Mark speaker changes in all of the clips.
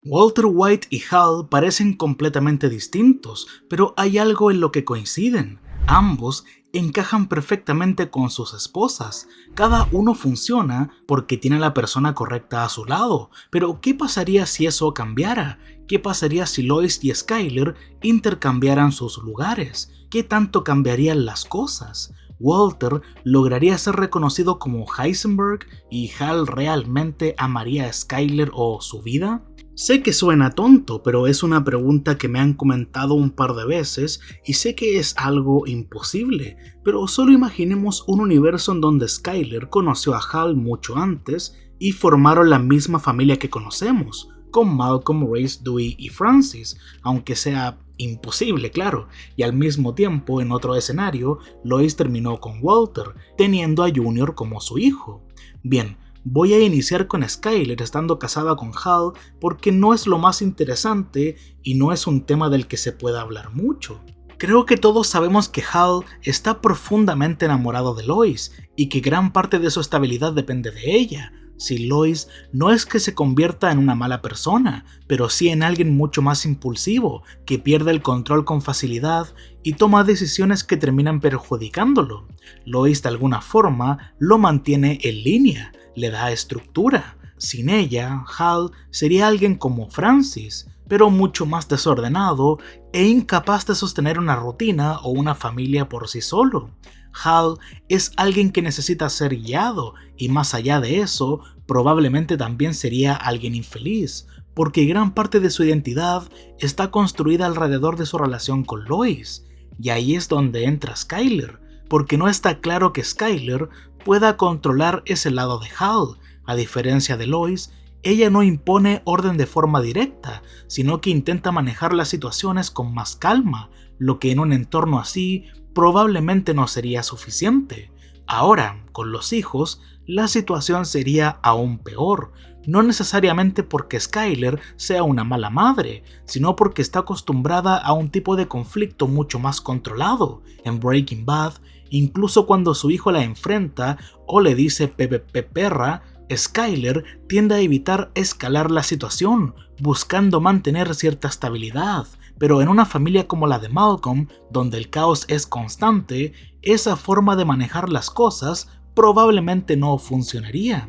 Speaker 1: Walter White y Hal parecen completamente distintos, pero hay algo en lo que coinciden. Ambos encajan perfectamente con sus esposas. Cada uno funciona porque tiene a la persona correcta a su lado. Pero ¿qué pasaría si eso cambiara? ¿Qué pasaría si Lois y Skyler intercambiaran sus lugares? ¿Qué tanto cambiarían las cosas? ¿Walter lograría ser reconocido como Heisenberg y Hal realmente amaría a Skyler o su vida? Sé que suena tonto, pero es una pregunta que me han comentado un par de veces y sé que es algo imposible, pero solo imaginemos un universo en donde Skyler conoció a Hal mucho antes y formaron la misma familia que conocemos, con Malcolm, Reese, Dewey y Francis, aunque sea imposible, claro, y al mismo tiempo, en otro escenario, Lois terminó con Walter, teniendo a Junior como su hijo. Bien, voy a iniciar con Skyler estando casada con Hal porque no es lo más interesante y no es un tema del que se pueda hablar mucho. Creo que todos sabemos que Hal está profundamente enamorado de Lois y que gran parte de su estabilidad depende de ella. Si Lois no es que se convierta en una mala persona, pero sí en alguien mucho más impulsivo, que pierde el control con facilidad y toma decisiones que terminan perjudicándolo. Lois de alguna forma lo mantiene en línea, le da estructura. Sin ella, Hal sería alguien como Francis, pero mucho más desordenado e incapaz de sostener una rutina o una familia por sí solo. Hal es alguien que necesita ser guiado y más allá de eso, probablemente también sería alguien infeliz, porque gran parte de su identidad está construida alrededor de su relación con Lois. Y ahí es donde entra Skyler, porque no está claro que Skyler pueda controlar ese lado de Hal. A diferencia de Lois, ella no impone orden de forma directa, sino que intenta manejar las situaciones con más calma, lo que en un entorno así probablemente no sería suficiente. Ahora, con los hijos, la situación sería aún peor, no necesariamente porque Skyler sea una mala madre, sino porque está acostumbrada a un tipo de conflicto mucho más controlado. En Breaking Bad, incluso cuando su hijo la enfrenta o le dice Pepe perra, Skyler tiende a evitar escalar la situación, buscando mantener cierta estabilidad, pero en una familia como la de Malcolm, donde el caos es constante, esa forma de manejar las cosas probablemente no funcionaría.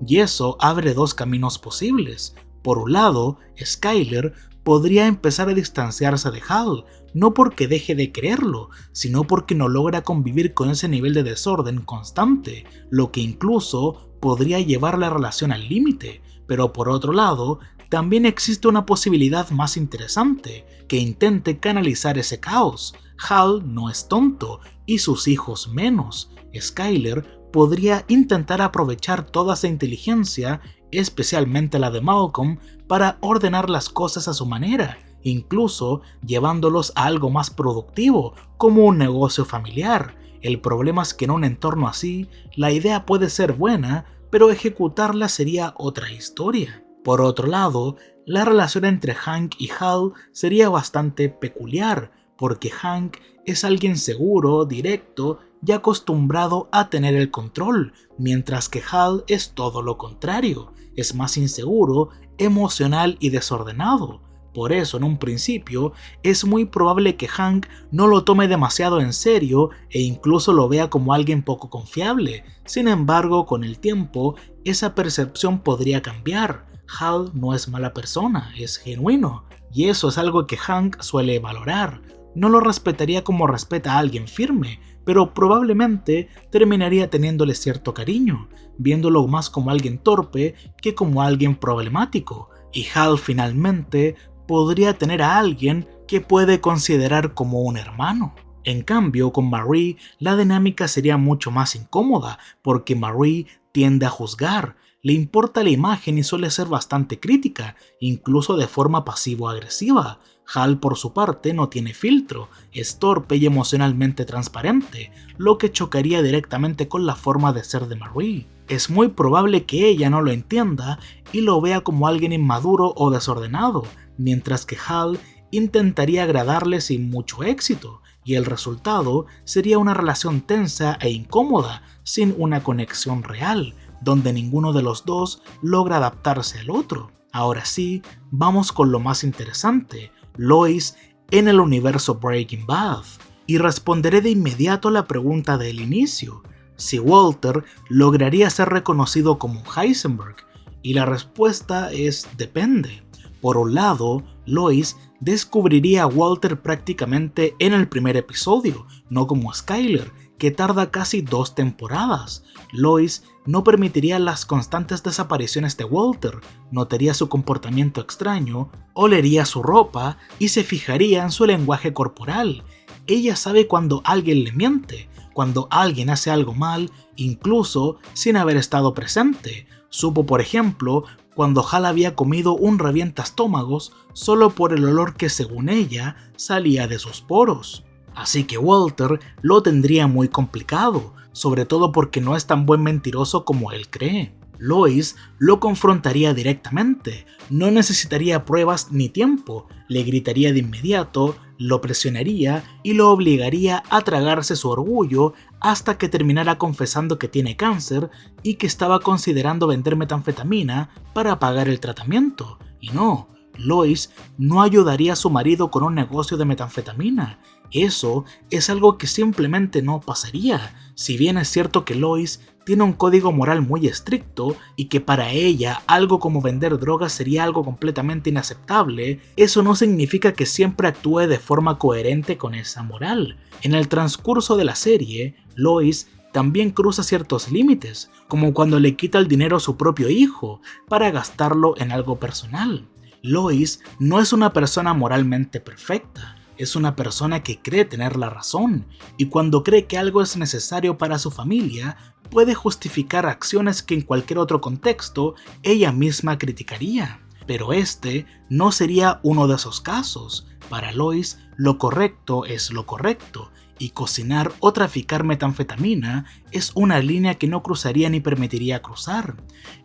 Speaker 1: Y eso abre dos caminos posibles. Por un lado, Skyler podría empezar a distanciarse de Hal, no porque deje de creerlo, sino porque no logra convivir con ese nivel de desorden constante, lo que incluso podría llevar la relación al límite. Pero por otro lado, también existe una posibilidad más interesante, que intente canalizar ese caos. Hal no es tonto, y sus hijos menos. Skyler podría intentar aprovechar toda esa inteligencia, especialmente la de Malcolm, para ordenar las cosas a su manera, incluso llevándolos a algo más productivo, como un negocio familiar. El problema es que en un entorno así, la idea puede ser buena, pero ejecutarla sería otra historia. Por otro lado, la relación entre Hank y Hal sería bastante peculiar, porque Hank es alguien seguro, directo y acostumbrado a tener el control, mientras que Hal es todo lo contrario, es más inseguro, emocional y desordenado. Por eso, en un principio, es muy probable que Hank no lo tome demasiado en serio e incluso lo vea como alguien poco confiable. Sin embargo, con el tiempo, esa percepción podría cambiar. Hal no es mala persona, es genuino, y eso es algo que Hank suele valorar. No lo respetaría como respeta a alguien firme, pero probablemente terminaría teniéndole cierto cariño, viéndolo más como alguien torpe que como alguien problemático, y Hal finalmente podría tener a alguien que puede considerar como un hermano. En cambio, con Marie, la dinámica sería mucho más incómoda, porque Marie tiende a juzgar, le importa la imagen y suele ser bastante crítica, incluso de forma pasivo-agresiva. Hal, por su parte, no tiene filtro, es torpe y emocionalmente transparente, lo que chocaría directamente con la forma de ser de Marie. Es muy probable que ella no lo entienda y lo vea como alguien inmaduro o desordenado, mientras que Hal intentaría agradarle sin mucho éxito, y el resultado sería una relación tensa e incómoda, sin una conexión real, donde ninguno de los dos logra adaptarse al otro. Ahora sí, vamos con lo más interesante, Lois en el universo Breaking Bad. Y responderé de inmediato a la pregunta del inicio, si Walter lograría ser reconocido como Heisenberg. Y la respuesta es depende. Por un lado, Lois descubriría a Walter prácticamente en el primer episodio, no como Skyler, que tarda casi 2 temporadas. Lois no permitiría las constantes desapariciones de Walter, notaría su comportamiento extraño, olería su ropa y se fijaría en su lenguaje corporal. Ella sabe cuando alguien le miente, cuando alguien hace algo mal, incluso sin haber estado presente. Supo, por ejemplo, cuando Hal había comido un revientaestómagos solo por el olor que, según ella, salía de sus poros. Así que Walter lo tendría muy complicado, sobre todo porque no es tan buen mentiroso como él cree. Lois lo confrontaría directamente, no necesitaría pruebas ni tiempo, le gritaría de inmediato, lo presionaría y lo obligaría a tragarse su orgullo hasta que terminara confesando que tiene cáncer y que estaba considerando vender metanfetamina para pagar el tratamiento. Y no, Lois no ayudaría a su marido con un negocio de metanfetamina. Eso es algo que simplemente no pasaría. Si bien es cierto que Lois tiene un código moral muy estricto y que para ella algo como vender drogas sería algo completamente inaceptable, eso no significa que siempre actúe de forma coherente con esa moral. En el transcurso de la serie, Lois también cruza ciertos límites, como cuando le quita el dinero a su propio hijo para gastarlo en algo personal. Lois no es una persona moralmente perfecta, es una persona que cree tener la razón, y cuando cree que algo es necesario para su familia, puede justificar acciones que en cualquier otro contexto ella misma criticaría. Pero este no sería uno de esos casos. Para Lois, lo correcto es lo correcto, y cocinar o traficar metanfetamina es una línea que no cruzaría ni permitiría cruzar.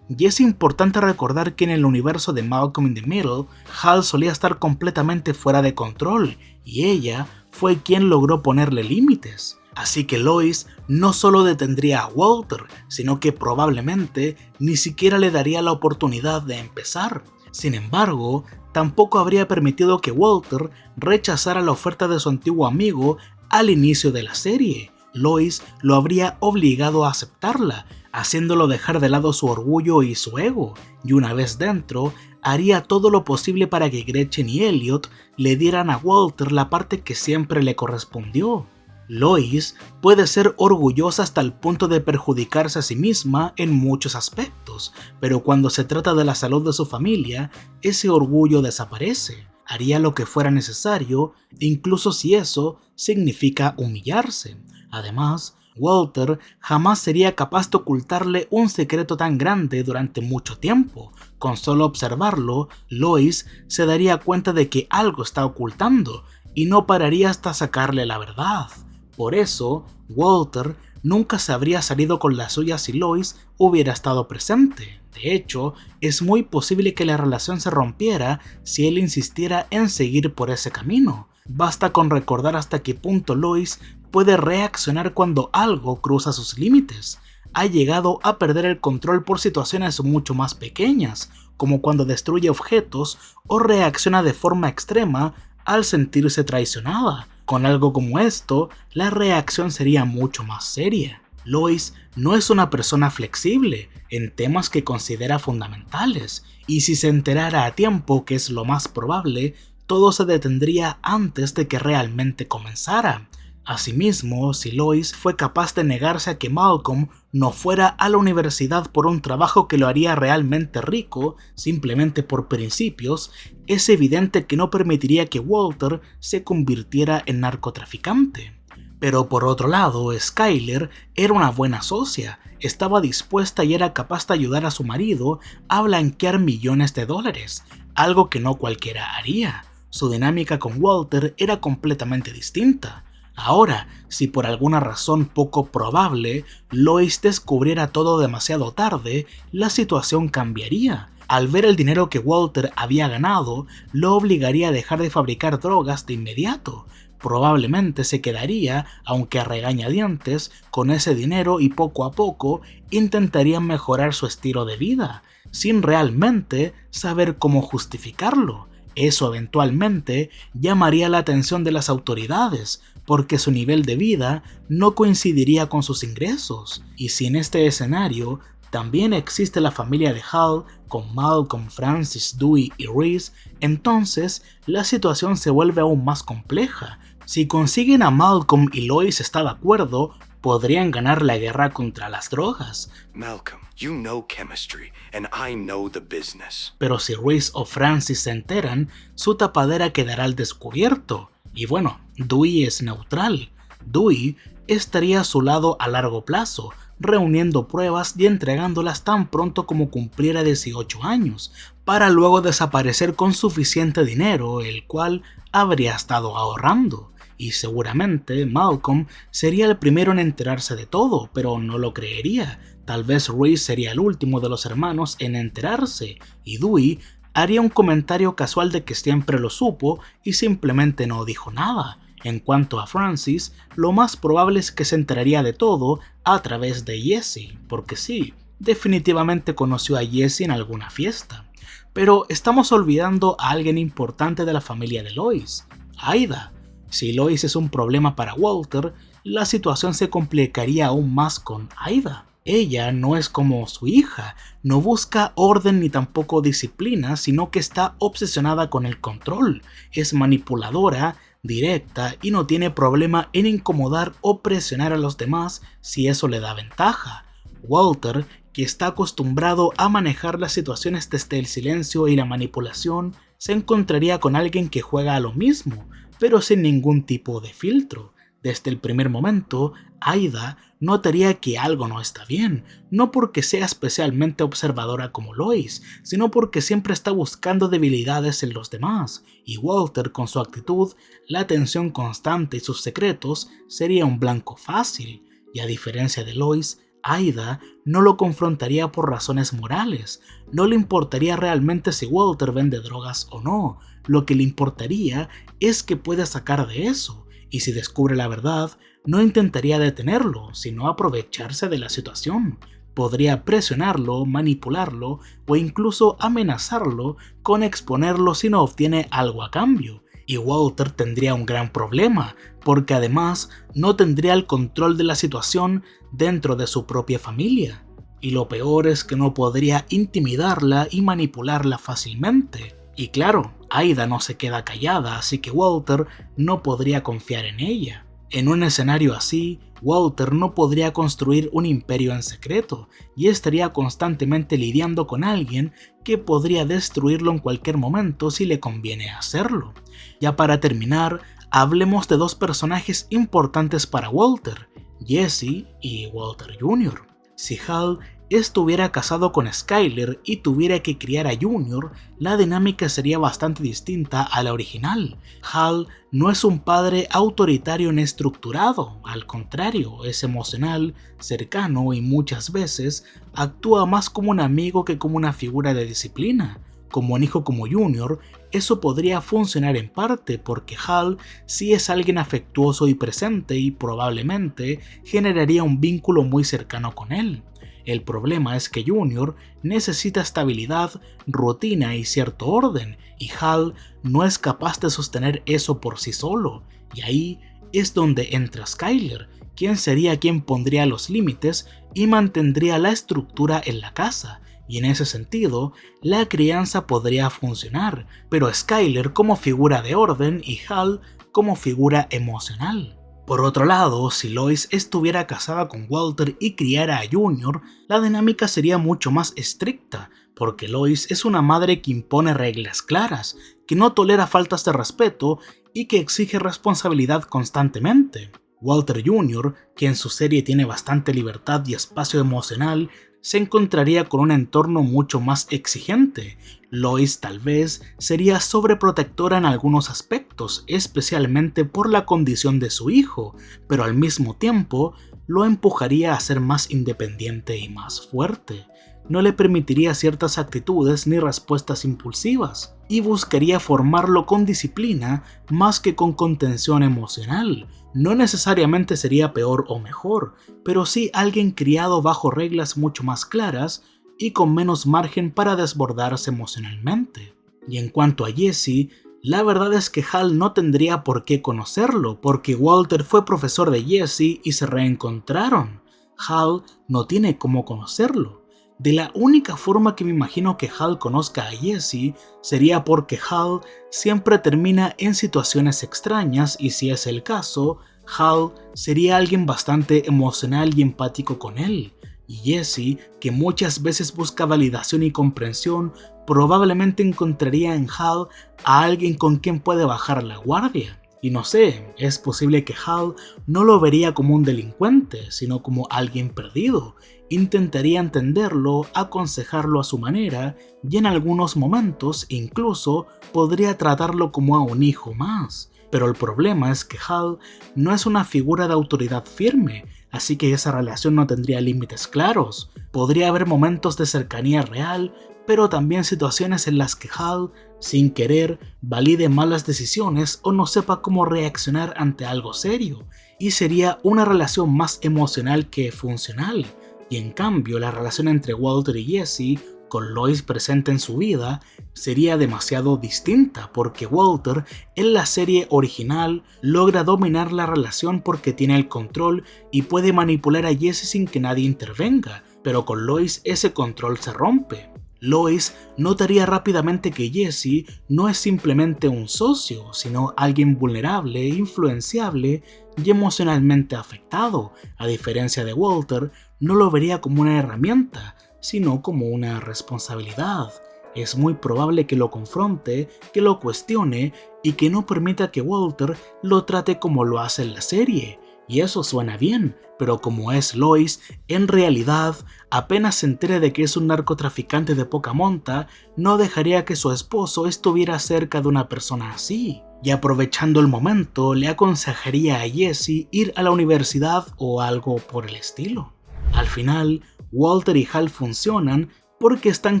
Speaker 1: Y es importante recordar que en el universo de Malcolm in the Middle, Hal solía estar completamente fuera de control, y ella fue quien logró ponerle límites. Así que Lois no solo detendría a Walter, sino que probablemente ni siquiera le daría la oportunidad de empezar. Sin embargo, tampoco habría permitido que Walter rechazara la oferta de su antiguo amigo al inicio de la serie. Lois lo habría obligado a aceptarla, haciéndolo dejar de lado su orgullo y su ego, y una vez dentro, haría todo lo posible para que Gretchen y Elliot le dieran a Walter la parte que siempre le correspondió. Lois puede ser orgullosa hasta el punto de perjudicarse a sí misma en muchos aspectos, pero cuando se trata de la salud de su familia, ese orgullo desaparece. Haría lo que fuera necesario, incluso si eso significa humillarse. Además, Walter jamás sería capaz de ocultarle un secreto tan grande durante mucho tiempo. Con solo observarlo, Lois se daría cuenta de que algo está ocultando y no pararía hasta sacarle la verdad. Por eso, Walter nunca se habría salido con la suya si Lois hubiera estado presente. De hecho, es muy posible que la relación se rompiera si él insistiera en seguir por ese camino. Basta con recordar hasta qué punto Lois puede reaccionar cuando algo cruza sus límites. Ha llegado a perder el control por situaciones mucho más pequeñas, como cuando destruye objetos o reacciona de forma extrema al sentirse traicionada. Con algo como esto, la reacción sería mucho más seria. Lois no es una persona flexible en temas que considera fundamentales, y si se enterara a tiempo, que es lo más probable, todo se detendría antes de que realmente comenzara. Asimismo, si Lois fue capaz de negarse a que Malcolm no fuera a la universidad por un trabajo que lo haría realmente rico, simplemente por principios, es evidente que no permitiría que Walter se convirtiera en narcotraficante. Pero por otro lado, Skyler era una buena socia, estaba dispuesta y era capaz de ayudar a su marido a blanquear millones de dólares, algo que no cualquiera haría. Su dinámica con Walter era completamente distinta. Ahora, si por alguna razón poco probable, Lois descubriera todo demasiado tarde, la situación cambiaría. Al ver el dinero que Walter había ganado, lo obligaría a dejar de fabricar drogas de inmediato. Probablemente se quedaría, aunque a regañadientes, con ese dinero y poco a poco intentaría mejorar su estilo de vida. sin realmente saber cómo justificarlo. Eso eventualmente llamaría la atención de las autoridades, porque su nivel de vida no coincidiría con sus ingresos. Y si en este escenario también existe la familia de Hal con Malcolm, Francis, Dewey y Reese, entonces la situación se vuelve aún más compleja. Si consiguen a Malcolm y Lois está de acuerdo, podrían ganar la guerra contra las drogas.
Speaker 2: Malcolm, you know chemistry, and I know the business.
Speaker 1: Pero si Reese o Francis se enteran, su tapadera quedará al descubierto. Y bueno, Dewey es neutral. Dewey estaría a su lado a largo plazo, reuniendo pruebas y entregándolas tan pronto como cumpliera 18 años, para luego desaparecer con suficiente dinero, el cual habría estado ahorrando. Y seguramente Malcolm sería el primero en enterarse de todo, pero no lo creería. Tal vez Reese sería el último de los hermanos en enterarse, y Dewey haría un comentario casual de que siempre lo supo y simplemente no dijo nada. En cuanto a Francis, lo más probable es que se enteraría de todo a través de Jesse, porque sí, definitivamente conoció a Jesse en alguna fiesta. Pero estamos olvidando a alguien importante de la familia de Lois, Aida. Si Lois es un problema para Walter, la situación se complicaría aún más con Aida. Ella no es como su hija, no busca orden ni tampoco disciplina, sino que está obsesionada con el control, es manipuladora, directa y no tiene problema en incomodar o presionar a los demás si eso le da ventaja. Walter, que está acostumbrado a manejar las situaciones desde el silencio y la manipulación, se encontraría con alguien que juega a lo mismo, pero sin ningún tipo de filtro. Desde el primer momento, Aida notaría que algo no está bien, no porque sea especialmente observadora como Lois, sino porque siempre está buscando debilidades en los demás, y Walter con su actitud, la atención constante y sus secretos sería un blanco fácil, y a diferencia de Lois, Aida no lo confrontaría por razones morales, no le importaría realmente si Walter vende drogas o no, lo que le importaría es que pueda sacar de eso, y si descubre la verdad, no intentaría detenerlo, sino aprovecharse de la situación. Podría presionarlo, manipularlo o incluso amenazarlo con exponerlo si no obtiene algo a cambio. Y Walter tendría un gran problema, porque además no tendría el control de la situación dentro de su propia familia. Y lo peor es que no podría intimidarla y manipularla fácilmente. Y claro, Aida no se queda callada, así que Walter no podría confiar en ella. En un escenario así, Walter no podría construir un imperio en secreto y estaría constantemente lidiando con alguien que podría destruirlo en cualquier momento si le conviene hacerlo. Ya para terminar, hablemos de dos personajes importantes para Walter, Jesse y Walter Jr. Si Hal estuviera casado con Skyler y tuviera que criar a Junior, la dinámica sería bastante distinta a la original. Hal no es un padre autoritario ni estructurado, al contrario, es emocional, cercano y muchas veces actúa más como un amigo que como una figura de disciplina. Como un hijo como Junior, eso podría funcionar en parte porque Hal sí es alguien afectuoso y presente y probablemente generaría un vínculo muy cercano con él. El problema es que Junior necesita estabilidad, rutina y cierto orden, y Hal no es capaz de sostener eso por sí solo, y ahí es donde entra Skyler, quien sería quien pondría los límites y mantendría la estructura en la casa, y en ese sentido, la crianza podría funcionar, pero Skyler como figura de orden y Hal como figura emocional. Por otro lado, si Lois estuviera casada con Walter y criara a Junior, la dinámica sería mucho más estricta, porque Lois es una madre que impone reglas claras, que no tolera faltas de respeto y que exige responsabilidad constantemente. Walter Jr., que en su serie tiene bastante libertad y espacio emocional, se encontraría con un entorno mucho más exigente. Lois tal vez sería sobreprotectora en algunos aspectos, especialmente por la condición de su hijo, pero al mismo tiempo lo empujaría a ser más independiente y más fuerte. No le permitiría ciertas actitudes ni respuestas impulsivas, y buscaría formarlo con disciplina más que con contención emocional. No necesariamente sería peor o mejor, pero sí alguien criado bajo reglas mucho más claras y con menos margen para desbordarse emocionalmente. Y en cuanto a Jesse, la verdad es que Hal no tendría por qué conocerlo, porque Walter fue profesor de Jesse y se reencontraron. Hal no tiene cómo conocerlo. De la única forma que me imagino que Hal conozca a Jesse sería porque Hal siempre termina en situaciones extrañas y si es el caso, Hal sería alguien bastante emocional y empático con él. Y Jesse, que muchas veces busca validación y comprensión, probablemente encontraría en Hal a alguien con quien puede bajar la guardia. Y no sé, es posible que Hal no lo vería como un delincuente, sino como alguien perdido. Intentaría entenderlo, aconsejarlo a su manera y en algunos momentos incluso podría tratarlo como a un hijo más. Pero el problema es que Hal no es una figura de autoridad firme, así que esa relación no tendría límites claros. Podría haber momentos de cercanía real, pero también situaciones en las que Hal, sin querer, valide malas decisiones o no sepa cómo reaccionar ante algo serio, y sería una relación más emocional que funcional. Y en cambio, la relación entre Walter y Jesse, con Lois presente en su vida, sería demasiado distinta porque Walter en la serie original logra dominar la relación porque tiene el control y puede manipular a Jesse sin que nadie intervenga, pero con Lois ese control se rompe. Lois notaría rápidamente que Jesse no es simplemente un socio, sino alguien vulnerable, influenciable y emocionalmente afectado. A diferencia de Walter, no lo vería como una herramienta, sino como una responsabilidad. Es muy probable que lo confronte, que lo cuestione y que no permita que Walter lo trate como lo hace en la serie. Y eso suena bien, pero como es Lois, en realidad, apenas se entere de que es un narcotraficante de poca monta, no dejaría que su esposo estuviera cerca de una persona así. Y aprovechando el momento, le aconsejaría a Jesse ir a la universidad o algo por el estilo. Al final, Walter y Hal funcionan porque están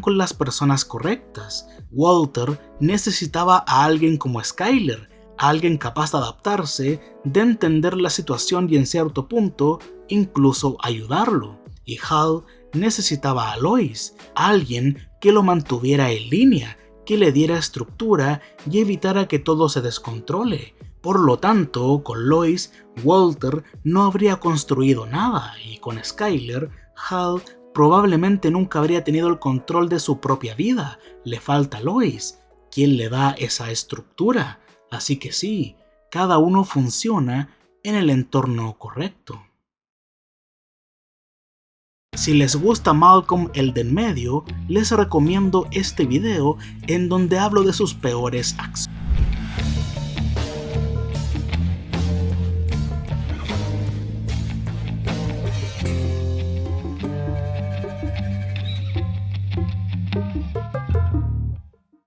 Speaker 1: con las personas correctas. Walter necesitaba a alguien como Skyler, alguien capaz de adaptarse, de entender la situación y en cierto punto incluso ayudarlo. Y Hal necesitaba a Lois, alguien que lo mantuviera en línea, que le diera estructura y evitara que todo se descontrole. Por lo tanto, con Lois, Walter no habría construido nada y con Skyler, Hal probablemente nunca habría tenido el control de su propia vida. Le falta Lois, quien le da esa estructura. Así que sí, cada uno funciona en el entorno correcto. Si les gusta Malcolm el de en medio, les recomiendo este video en donde hablo de sus peores acciones.